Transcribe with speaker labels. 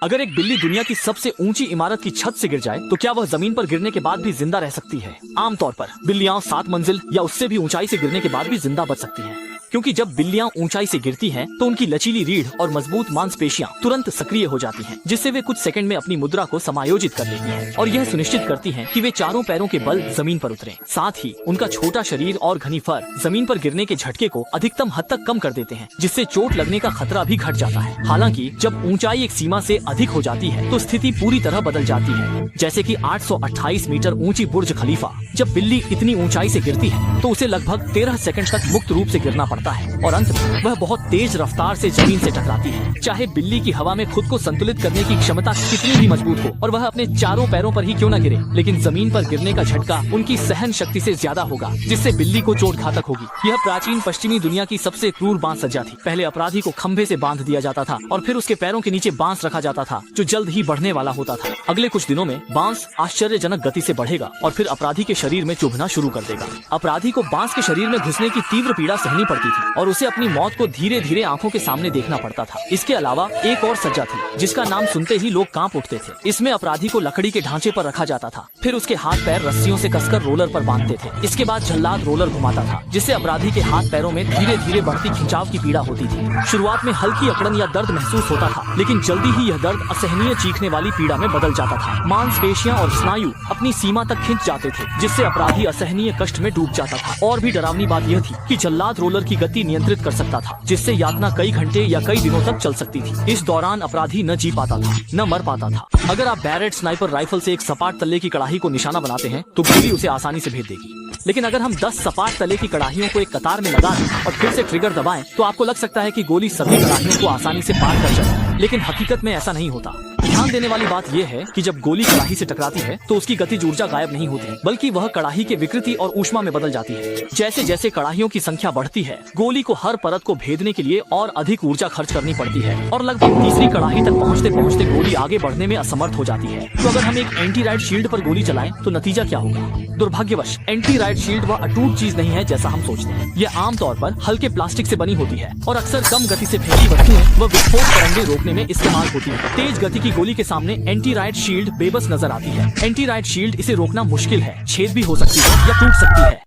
Speaker 1: अगर एक बिल्ली दुनिया की सबसे ऊंची इमारत की छत से गिर जाए तो क्या वह जमीन पर गिरने के बाद भी जिंदा रह सकती है? आमतौर पर बिल्लियां 7 मंजिल या उससे भी ऊंचाई से गिरने के बाद भी जिंदा बच सकती हैं, क्योंकि जब बिल्लियां ऊंचाई से गिरती हैं तो उनकी लचीली रीढ़ और मजबूत मांसपेशियां तुरंत सक्रिय हो जाती हैं, जिससे वे कुछ सेकंड में अपनी मुद्रा को समायोजित कर लेती हैं और यह सुनिश्चित करती हैं कि वे चारों पैरों के बल जमीन पर उतरें। साथ ही उनका छोटा शरीर और घनी फर जमीन पर गिरने के झटके को अधिकतम हद तक कम कर देते हैं, जिससे चोट लगने का खतरा भी घट जाता है। हालांकि जब ऊंचाई एक सीमा से अधिक हो जाती है तो स्थिति पूरी तरह बदल जाती है, जैसे कि 828 मीटर ऊंची बुर्ज खलीफा। जब बिल्ली इतनी ऊंचाई से गिरती है तो उसे लगभग 13 सेकंड तक मुक्त रूप से गिरना पड़ता है और अंत में वह बहुत तेज रफ्तार से जमीन से टकराती है। चाहे बिल्ली की हवा में खुद को संतुलित करने की क्षमता कितनी भी मजबूत हो और वह अपने चारों पैरों पर ही क्यों न गिरे, लेकिन जमीन पर गिरने का झटका उनकी सहन शक्ति से ज्यादा होगा, जिससे बिल्ली को चोट घातक होगी। यह प्राचीन पश्चिमी दुनिया की सबसे क्रूर बांस सज्जा थी। पहले अपराधी को खंभे से बांध दिया जाता था और फिर उसके पैरों के नीचे बांस रखा जाता था, जो जल्द ही बढ़ने वाला होता था। अगले कुछ दिनों में बांस आश्चर्यजनक गति से बढ़ेगा और फिर अपराधी के शरीर में चुभना शुरू कर देगा। अपराधी को बांस के शरीर में घुसने की तीव्र पीड़ा सहनी पड़ती थी और उसे अपनी मौत को धीरे धीरे आंखों के सामने देखना पड़ता था। इसके अलावा एक और सज्जा थी जिसका नाम सुनते ही लोग कांप उठते थे। इसमें अपराधी को लकड़ी के ढांचे पर रखा जाता था, फिर उसके हाथ पैर रस्सियों से कसकर रोलर पर बांधते थे। इसके बाद जल्लाद रोलर घुमाता था, जिससे अपराधी के हाथ पैरों में धीरे धीरे बढ़ती खिंचाव की पीड़ा होती थी। शुरुआत में हल्की अकड़न या दर्द महसूस होता था, लेकिन जल्दी ही यह दर्द असहनीय चीखने वाली पीड़ा में बदल जाता था। मांसपेशियां और स्नायु अपनी सीमा तक खिंच जाते थे, जिससे अपराधी असहनीय कष्ट में डूब जाता था। और भी डरावनी बात यह थी कि जल्लाद रोलर की गति नियंत्रित कर सकता था, जिससे यातना कई घंटे या कई दिनों तक चल सकती थी। इस दौरान अपराधी न जी पाता था न मर पाता था। अगर आप बैरेट स्नाइपर राइफल से एक सपाट तल्ले की कड़ाही को निशाना बनाते हैं तो गोली उसे आसानी से भेद देगी, लेकिन अगर हम 10 सपाट तले की कड़ाहियों को एक कतार में लगा दें और फिर से ट्रिगर दबाएं तो आपको लग सकता है कि गोली सभी कड़ाहियों को आसानी से पार कर जाए, लेकिन हकीकत में ऐसा नहीं होता। ध्यान देने वाली बात यह है कि जब गोली कड़ाही से टकराती है तो उसकी गतिज ऊर्जा गायब नहीं होती, बल्कि वह कड़ाही के विकृति और ऊष्मा में बदल जाती है। जैसे जैसे कड़ाहियों की संख्या बढ़ती है, गोली को हर परत को भेदने के लिए और अधिक ऊर्जा खर्च करनी पड़ती है और लगभग तीसरी कड़ाही तक पहुंचते पहुंचते गोली आगे बढ़ने में असमर्थ हो जाती है। तो अगर हम एक एंटी राइड शील्ड पर गोली चलाएं तो नतीजा क्या होगा? दुर्भाग्यवश एंटी राइड शील्ड वह अटूट चीज नहीं है जैसा हम सोचते हैं। यह आमतौर पर हल्के प्लास्टिक से बनी होती है और अक्सर कम गति से फेंकी वस्तुएं व विस्फोट तरंगे रोकने में इस्तेमाल होती है। तेज गति की गोली के सामने एंटी राइड शील्ड बेबस नजर आती है। एंटी राइड शील्ड इसे रोकना मुश्किल है, छेद भी हो सकती है या टूट सकती है।